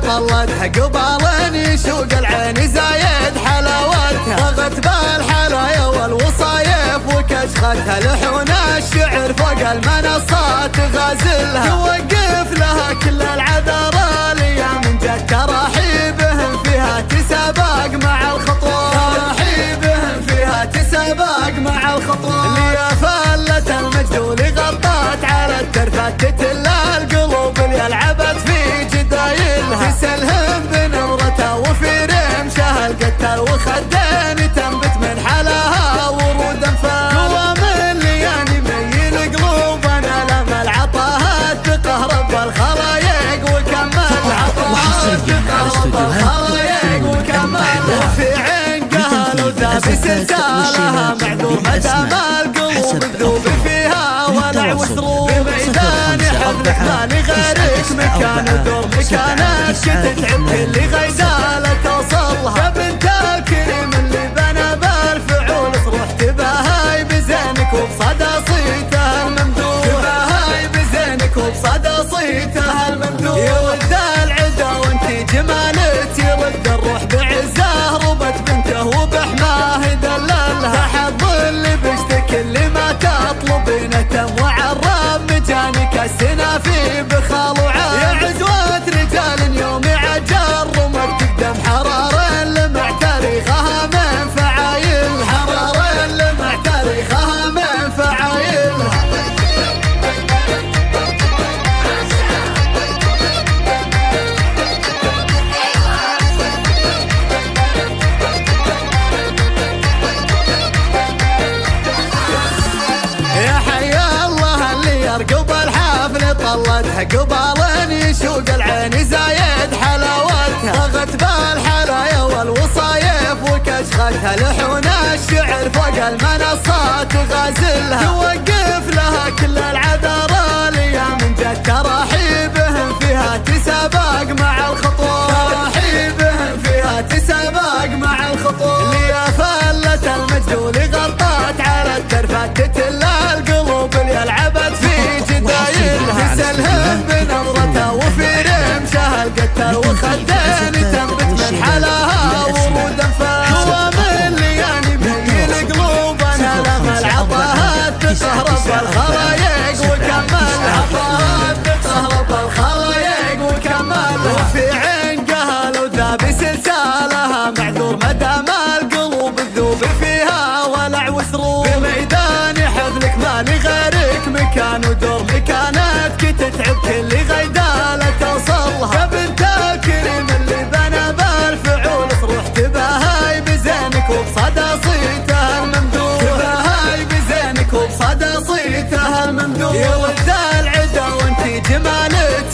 طلتها قبال يشوق العين زايد حلاوتها، ضغت بالحلايا والوصايف وكشختها لحون الشعر فوق المنصات غازلها، توقف لها كل العذر الايام جت تراحيبهم فيها تسابق مع الخطوات، تراحيبهم فيها تسابق مع الخطوات، اللي فلت المجدول غطت على الترفات تتل القلوب اللي لعبت في جدايلها، تسلهم بنظرتها وفي رمشها القتل وخدين تنبت من حلاها ورود انفاس، قوام الليالي ميل قلوبنا لما العطاها تقهرب الخلايق وكمل عطاها تقهرب الخلايق وكمل، وفي عين قالوا ذا بسلسالها معذور مدام القلوب تذوب فيها ولع وسرور، بميدان حفلك ما لغيرك مكان ودور مكانك تتعب كل غيزالة توصلها، يا بنت الكريم اللي بنى بالفعول تروح تباهي بزينك وبصدى صيتها الممدوح، تباهي بزينك وبصدى صيتها الممدوح، يرد العدا وانت جمالك يرد الروح بعزه ربت بنته وبحماه يدللها، حظ اللي بشتك اللي ما تطلبينه تم وعرب مجانك السنافي بخال وعاب، يا عزوة رجال يوم عجر وما تقدم حرارة لمع تاريخها من فعايل، حرارة لمع تاريخها من فعايلها. يا حي الله اللي يرقب الحفل طلتها قبال يشوق العين زايد حلاوتها، ضغت بالحلايا والوصايف وكشختها لحون الشعر فوق المنصات غازلها، توقف لها كل العذر الايام جت تراحيبهم فيها تسابق مع الخطوات، تراحيبهم فيها تسابق مع الخطوات، اللي فلت المجدول غطت على الترفات تتل القلوب اللي لعبت في جدايلها، تسلهم بنظرتها وفي رمشها القتل وخدين تنبت من حلاها ورود انفاس، قوام الليالي ميل قلوبنا لما العطاها تقهرب الخلايق وكمل، عطاها تقهرب الخلايق وكمل، وفي عين قالوا ذا بسلسالها معذور مدام القلوب تذوب فيها ولع وسرور، بميدان حفلك ما لغيرك مكان ودور مكانتك تتعب كل غيدالة توصلها، يا بنت الكريم اللي بنى بالفعول تروح تباهي بزينك وبصدى صيتها الممدوح، تباهي بزينك وبصدى صيتها الممدوح، يرد العدا وانت جمالك